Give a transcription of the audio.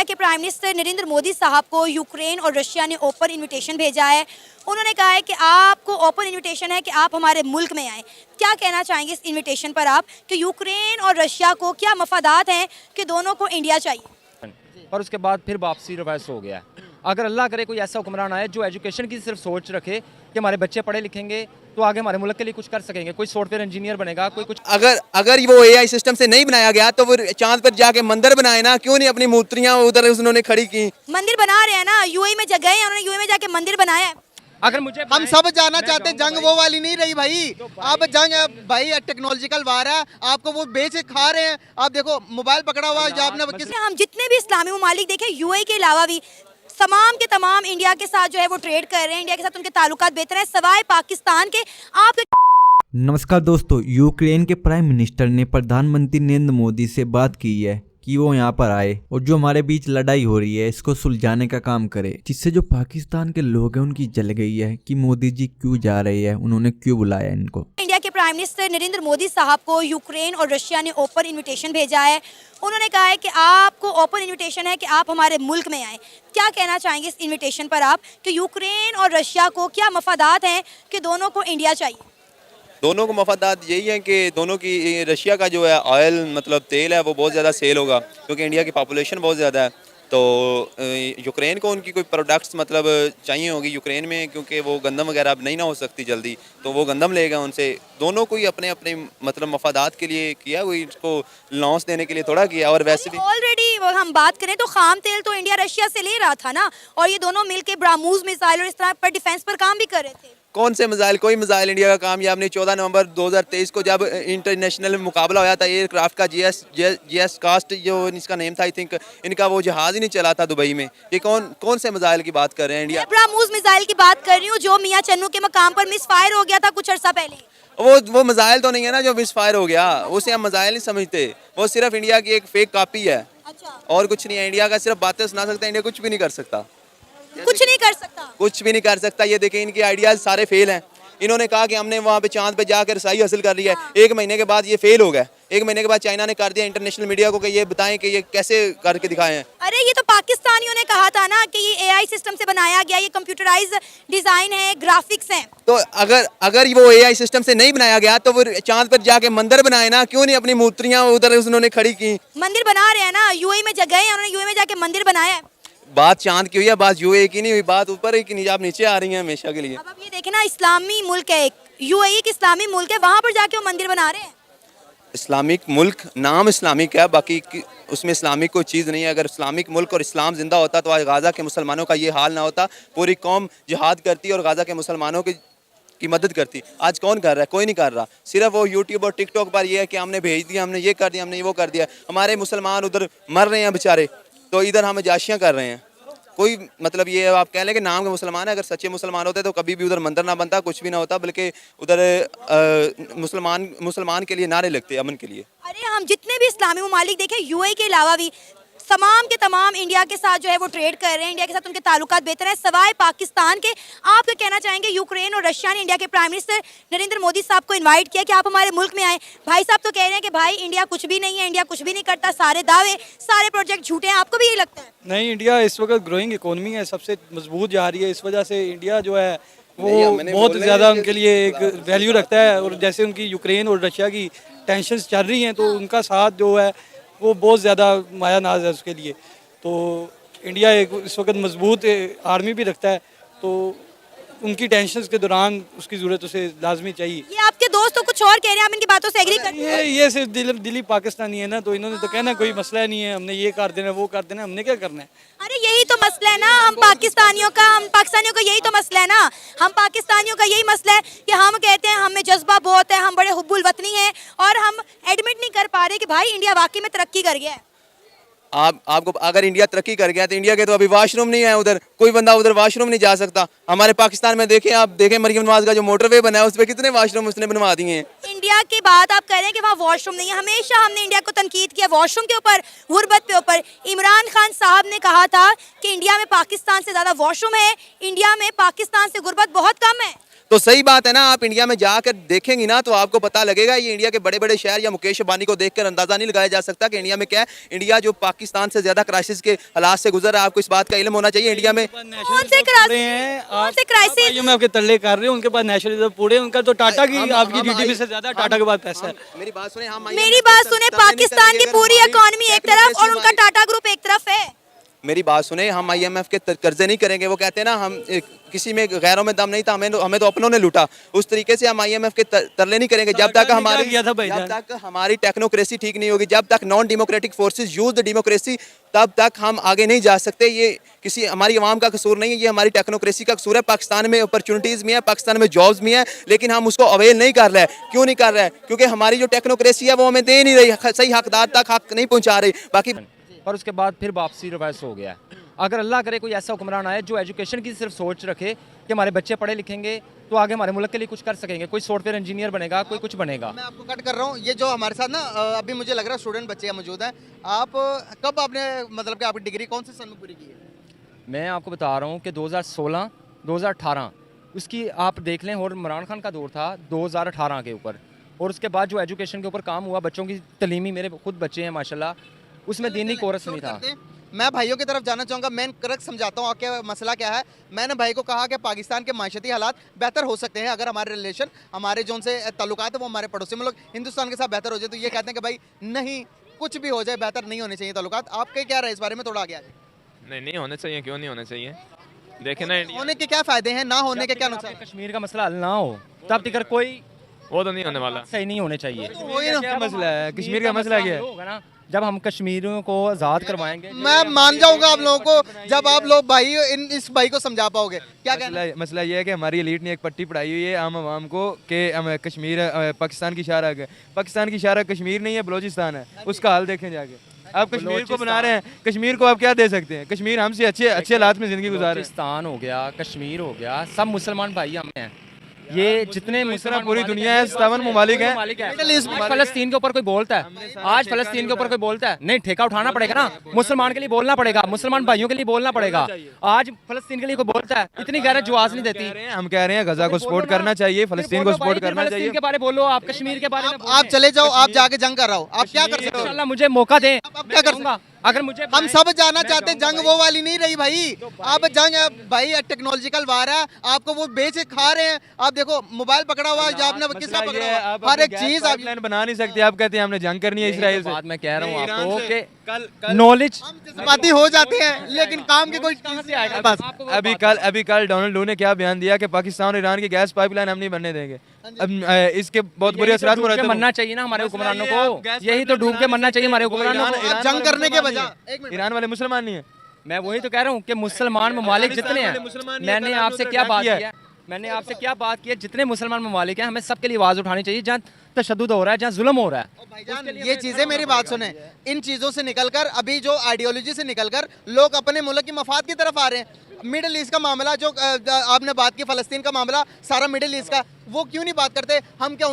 के prime minister Narendra Modi साहब को यूक्रेन और रशिया ने ओपन इनविटेशन भेजा है। उन्होंने कहा है कि आपको ओपन इनविटेशन है कि आप हमारे मुल्क में आएँ। क्या कहना चाहेंगे इस इनविटेशन पर आप कि यूक्रेन और रशिया को क्या मफादात हैं कि दोनों को इंडिया चाहिए? और उसके बाद फिर वापसी रिवर्स हो गया। अगर अल्लाह करे कोई ऐसा हुक्मरान आए जो एजुकेशन की सिर्फ सोच रखे कि हमारे बच्चे पढ़े लिखेंगे तो आगे हमारे मुल्क के लिए कुछ कर सकेंगे, कोई सॉफ्टवेयर इंजीनियर बनेगा, कोई कुछ। अगर वो एआई सिस्टम से नहीं बनाया गया तो वो चांद पर जाके मंदिर बनाए ना, क्यों नहीं अपनी मूर्तियां उधर उन्होंने खड़ी की? मंदिर बना रहे हैं ना, यूएई में जगह है, उन्होंने यूएई में जाके मंदिर बनाया है। अगर मुझे हम सब जाना चाहते हैं, जंग वो वाली नहीं रही भाई। अब जंग भाई टेक्नोलॉजिकल वार है, आपको वो बेच खा रहे हैं। आप देखो मोबाइल पकड़ा हुआ है आपने। हम जितने भी इस्लामी ममालिक देखें, यूएई के अलावा भी तमाम के तमाम इंडिया के साथ जो है वो ट्रेड कर रहे हैं, इंडिया के साथ उनके ताल्लुकात बेहतर हैं सवाए पाकिस्तान के। आप नमस्कार दोस्तों, यूक्रेन के प्राइम मिनिस्टर ने प्रधानमंत्री नरेंद्र मोदी से बात की है कि वो यहाँ पर आए और जो हमारे बीच लड़ाई हो रही है इसको सुलझाने का काम करे, जिससे जो पाकिस्तान के लोग हैं उनकी जल गई है कि मोदी जी क्यों जा रहे हैं, उन्होंने क्यों बुलाया इनको। इंडिया के प्राइम मिनिस्टर नरेंद्र मोदी साहब को यूक्रेन और रशिया ने ओपन इनविटेशन भेजा है। उन्होंने कहा है कि आपको ओपन इनविटेशन है कि आप हमारे मुल्क में आएँ। क्या कहना चाहेंगे इस इनविटेशन पर आप कि यूक्रेन और रशिया को क्या मफादात हैं कि दोनों को इंडिया चाहिए? दोनों को मफादात यही है कि दोनों की, रशिया का जो है ऑयल मतलब तेल है वो बहुत ज़्यादा सेल होगा क्योंकि इंडिया की पॉपुलेशन बहुत ज़्यादा है। तो यूक्रेन को उनकी कोई प्रोडक्ट्स मतलब चाहिए होगी यूक्रेन में, क्योंकि वो गंदम वगैरह अब नहीं ना हो सकती जल्दी, तो वो गंदम लेगा उनसे। दोनों को ही अपने अपने मतलब मफादात के लिए किया, कोई इसको लॉन्च देने के लिए थोड़ा किया। और वैसे भी ऑलरेडी हम बात करें तो खाम तेल तो इंडिया रशिया से ले रहा था ना, और ये दोनों मिलकर ब्राह्मोस मिसाइल और इस तरह पर डिफेंस पर काम भी कर रहे थे। कौन से मिसाइल? कोई मिसाइल इंडिया का कामयाब नहीं। 14 नवंबर 2023 को जब इंटरनेशनल मुकाबला होया था एयरक्राफ्ट का, जीएस कास्ट जो इसका नेम था, आई थिंक इनका वो जहाज ही नहीं चला था दुबई में। ये कौन से मिसाइल की बात कर रहे हैं? इंडिया ब्राह्मोस मिसाइल की बात कर रही हूँ जो मियां चन्नू के मकाम पर मिस फायर हो गया था कुछ अर्सा पहले। वो मिसाइल तो नहीं है ना जो मिस फायर हो गया, उसे हम मिसाइल नहीं समझते। वो सिर्फ इंडिया की एक फेक कॉपी है। अच्छा। और कुछ नहीं है। इंडिया का सिर्फ बातें सुना सकता है, इंडिया कुछ भी नहीं कर सकता। कुछ नहीं कर सकता, कुछ भी नहीं कर सकता। ये देखें इनके आइडियाज सारे फेल हैं। इन्होंने कहा कि हमने वहाँ पे चांद पे जाकर रसाई हासिल कर ली है। 1 महीने के बाद ये फेल हो गया। 1 महीने के बाद चाइना ने कर दिया इंटरनेशनल मीडिया को कि ये बताएं कि ये कैसे करके दिखाए हैं। अरे ये तो पाकिस्तानियों ने कहा था ना कि ये एआई सिस्टम से बनाया गया, ये कंप्यूटराइज डिजाइन है, ग्राफिक्स हैं। तो अगर वो एआई सिस्टम से नहीं बनाया गया तो वो चांद पर जाके मंदिर बनाए ना, क्यों नहीं अपनी मूर्तियां उधर उन्होंने खड़ी की? मंदिर बना रहे हैं ना, यूएई में जगह है, उन्होंने यूएई में जाके मंदिर बनाया है। बात चांद की हुई है, बात यूएई की नहीं हुई। बात ऊपर है कि आप नीचे आ रही हैं हमेशा के लिए। अब आप ये देखें ना, इस्लामी मुल्क है, यूएई एक इस्लामी मुल्क है, वहां पर जाके वो मंदिर बना रहे हैं। इस्लामिक मुल्क, नाम इस्लामिक है, बाकी उसमें इस्लामिक कोई चीज़ नहीं है। अगर इस्लामिक मुल्क और इस्लाम जिंदा होता तो आज गाज़ा के मुसलमानों का ये हाल ना होता। पूरी कौम जिहाद करती और गाज़ा के मुसलमानों की मदद करती। आज कौन कर रहा है? कोई नहीं कर रहा। सिर्फ वो यूट्यूब और टिकटॉक पर ये है कि हमने भेज दिया, हमने ये कर दिया, हमने वो कर दिया। हमारे मुसलमान उधर मर रहे हैं बेचारे, तो इधर हम जाशियाँ कर रहे हैं। कोई मतलब ये आप कह लें कि नाम के मुसलमान है, अगर सच्चे मुसलमान होते तो कभी भी उधर मंदिर ना बनता, कुछ भी ना होता, बल्कि उधर मुसलमान के लिए नारे लगते अमन के लिए। अरे हम जितने भी इस्लामी ममालिक देखें, यूएई के अलावा भी तमाम के तमाम इंडिया के साथ जो है वो ट्रेड कर रहे हैं, इंडिया के साथ उनके ताल्लुकात बेहतर हैं सवाए पाकिस्तान के। आप क्या कहना चाहेंगे? यूक्रेन और रशिया ने इंडिया के प्राइम मिनिस्टर नरेंद्र मोदी साहब को इनवाइट किया कि आप हमारे मुल्क में आए। भाई साहब तो कह रहे हैं कि भाई इंडिया कुछ भी नहीं है, इंडिया कुछ भी नहीं करता, सारे दावे सारे प्रोजेक्ट झूठे हैं। आपको भी यही लगता है? नहीं, इंडिया इस वक्त ग्रोइंग इकोनॉमी है, सबसे मजबूत जा रही है। इस वजह से इंडिया जो है वो बहुत ज़्यादा उनके लिए एक वैल्यू रखता है। और जैसे उनकी यूक्रेन और रशिया की टेंशन चल रही हैं तो उनका साथ जो है वो बहुत ज़्यादा माया नाज है उसके लिए। तो इंडिया एक इस वक्त मजबूत आर्मी भी रखता है, तो उनकी टेंशन्स के दौरान उसकी ज़रूरत उसे लाजमी चाहिए। ये आपके दोस्त तो कुछ और कह रहे हैं, आप इनकी बातों से एग्री करते हैं? ये सिर्फ दिली पाकिस्तानी है ना, तो इन्होंने तो कहना कोई मसला नहीं है, हमने ये कर देना वो कर देना, हमने क्या करना है? अरे यही तो मसला है ना, हम पाकिस्तानियों का यही तो मसला है ना। हम पाकिस्तानियों का यही मसला है कि हम कहते हैं हमें जज्बा बहुत है, हम बड़े हुब्बुल वतनी हैं, और हम एडमिट नहीं कर पा रहे कि भाई इंडिया वाकई में तरक्की कर गया है। आपको अगर इंडिया तरक्की कर गया तो इंडिया के तो अभी वॉशरूम नहीं है, उधर कोई बंदा उधर वॉशरूम नहीं जा सकता। हमारे पाकिस्तान में देखें, आप देखें मरियम नवाज का जो मोटरवे बना है उस पर कितने वॉशरूम उसने बनवा दिए हैं। इंडिया की बात आप कह रहे हैं कि वहाँ वॉशरूम नहीं है। हमेशा हमने इंडिया को तनकीद किया वॉशरूम के ऊपर, गुर्बत के ऊपर। इमरान खान साहब ने कहा था कि इंडिया में पाकिस्तान से ज़्यादा वॉशरूम है, इंडिया में पाकिस्तान से गुर्बत बहुत कम है। तो सही बात है ना, आप इंडिया में जाकर देखेंगी ना तो आपको पता लगेगा। ये इंडिया के बड़े बड़े शहर या मुकेश अंबानी को देखकर अंदाजा नहीं लगाया जा सकता कि इंडिया में क्या है। इंडिया जो पाकिस्तान से ज्यादा क्राइसिस के हालात से गुजर रहा है, आपको इस बात का इल्म होना चाहिए। इंडिया में कौन से क्राइसिस? मैं आपके तल्ले कर रहे हूँ, उनके पास नेशनल रिजर्व पूरे, उनका तो टाटा की आपकी जीडीपी से ज्यादा टाटा के पास पैसा है। मेरी बात सुने, हम मेरी बात सुने, पाकिस्तान की पूरी इकोनॉमी एक तरफ और उनका टाटा ग्रुप एक तरफ है। मेरी बात सुने, हम IMF के कर्जे नहीं करेंगे। वो कहते हैं ना, हम किसी में गैरों में दम नहीं था, हमें तो अपनों ने लूटा। उस तरीके से हम IMF के तरले नहीं करेंगे जब तक हमारी टेक्नोक्रेसी ठीक नहीं होगी, जब तक non democratic forces use the democracy, तब तक हम आगे नहीं जा सकते। ये किसी हमारी आवाम का कसूर नहीं है, ये हमारी टेक्नोक्रेसी का कसूर है। पाकिस्तान में अपॉर्चुनिटीज़ भी है, पाकिस्तान में जॉब्स भी हैं, लेकिन हम उसको अवेल नहीं कर रहे हैं। क्यों नहीं कर रहे हैं? क्योंकि हमारी जो टेक्नोक्रेसी है वो हमें दे नहीं रही, सही हकदार तक हक नहीं पहुँचा रही। बाकी और उसके बाद फिर वापसी रिवर्स हो गया। अगर अल्लाह करे कोई ऐसा हुक्मरान आए जो एजुकेशन की सिर्फ सोच रखे कि हमारे बच्चे पढ़े लिखेंगे तो आगे हमारे मुल्क के लिए कुछ कर सकेंगे, कोई सॉफ्टवेयर इंजीनियर बनेगा, कोई कुछ बनेगा। मैं आपको कट कर रहा हूँ। ये जो हमारे साथ ना अभी मुझे लग रहा है स्टूडेंट बच्चे मौजूद हैं। आप कब आपने मतलब कि आपकी डिग्री कौन से सन में पूरी की है? मैं आपको बता रहा हूँ कि 2016 2018 उसकी आप देख लें, और इमरान खान का दौर था 2018 के ऊपर, और उसके बाद जो एजुकेशन के ऊपर काम हुआ, बच्चों की तलीमी, मेरे खुद बच्चे हैं माशाल्लाह, उसमें दीनी कोर्स नहीं था। मैं भाइयों की तरफ जाना चाहूँगा। मैं करेक्ट समझाता हूँ आपके मसला क्या है। मैंने भाई को कहा कि पाकिस्तान के माशती हालात बेहतर हो सकते हैं अगर हमारे रिलेशन, हमारे जो उनसे ताल्लुकात है वो हमारे पड़ोसी मुल्क हिंदुस्तान के साथ बेहतर हो जाए। तो ये कहते हैं कि भाई नहीं, कुछ भी हो जाए बेहतर नहीं होने चाहिए ताल्लुकात। आपके क्या रहे इस बारे में, थोड़ा आगे आ जाए। नहीं होने चाहिए, क्यों नहीं होने चाहिए? देखे ना, होने के क्या फायदे हैं, ना होने के क्या नुकसान? कश्मीर का मसला हल ना हो तब तक कोई वो तो नहीं होने वाला। सही नहीं होने चाहिए। क्या मसला है कश्मीर का? मसला क्या है? होगा ना जब हम कश्मीरियों को आज़ाद करवाएंगे। मैं मान जाऊंगा आप लोगों को जब आप लोग भाई इस भाई को समझा पाओगे। क्या कहना? मसला ये है कि हमारी एलीट ने एक पट्टी पढ़ाई हुई है आम आवाम को कि कश्मीर पाकिस्तान की शाहराह है। पाकिस्तान की शाहराह कश्मीर नहीं है, बलोचिस्तान है। उसका हाल देखें जाके। आप कश्मीर को बना रहे हैं, कश्मीर को आप क्या दे सकते हैं? कश्मीर हमसे अच्छे हालात में जिंदगी गुजार रहे हैं। पाकिस्तान हो गया, कश्मीर हो गया, सब मुसलमान भाई हमें हैं। ये जितने मुसलमान पूरी दुनिया है, 57 ममालिक हैं। फलस्तीन के ऊपर कोई बोलता है, आज फलस्तीन के ऊपर कोई बोलता है, नहीं ठेका उठाना पड़ेगा ना, मुसलमान के लिए बोलना पड़ेगा, मुसलमान भाइयों के लिए बोलना पड़ेगा। आज फलस्तीन के लिए कोई बोलता है, इतनी गैरत जुआज नहीं देती। हम कह रहे हैं गजा को सपोर्ट करना चाहिए, फलस्तीन को सपोर्ट करना चाहिए। के बारे बोलो, आप कश्मीर के बारे में आप चले जाओ, आप जाके जंग कर रहा हो, आप क्या कर सकते हो? इंशाल्लाह मुझे मौका दें, आप क्या कर सकते? अगर मुझे हम सब जाना चाहते हैं, जंग वो वाली नहीं रही भाई। आप जंग भाई टेक्नोलॉजिकल वार है, आपको वो बेच के खा रहे हैं। आप देखो मोबाइल पकड़ा हुआ है, आपने किसका पकड़ा हुआ है? हर एक चीज आप बना नहीं सकते। आप कहते हैं हमने जंग करनी है इसराइल से। बात मैं कह रहा हूँ आपको कि नॉलेज बातें हो जाते हैं लेकिन काम की कोई चीज नहीं आएगा बस। अभी कल डोनाल्ड लू ने क्या बयान दिया कि पाकिस्तान और ईरान की गैस पाइपलाइन हम नहीं बनने देंगे। अब इसके बहुत बुरे असरात हो रहे हैं। मरना चाहिए ना हमारे हुक्मरानों को, यही तो डूब के मरना चाहिए हमारे हुक्मरानों को। जंग करने के बजाय ईरान वाले मुसलमान नहीं है। मैं वही तो कह रहा हूँ कि मुसलमान ममालिक जितने हैं, मैंने आपसे क्या बात किया, मैंने आपसे क्या बात की है, जितने मुसलमान ममालिक हैं हमें सबके लिए आवाज़ उठानी चाहिए। जहाँ तशद्दुद हो रहा है, जहाँ जुल्म हो रहा है, भाईजान ये चीजें मेरी बात सुने, इन चीजों से निकलकर अभी जो आइडियोलॉजी से निकलकर लोग अपने मुल्क की मफाद की तरफ आ रहे हैं। मिडिल ईस्ट का मामला जो आपने बात की, फलस्तीन का मामला, सारा मिडिल ईस्ट का, वो क्यों नहीं बात करते? हम क्या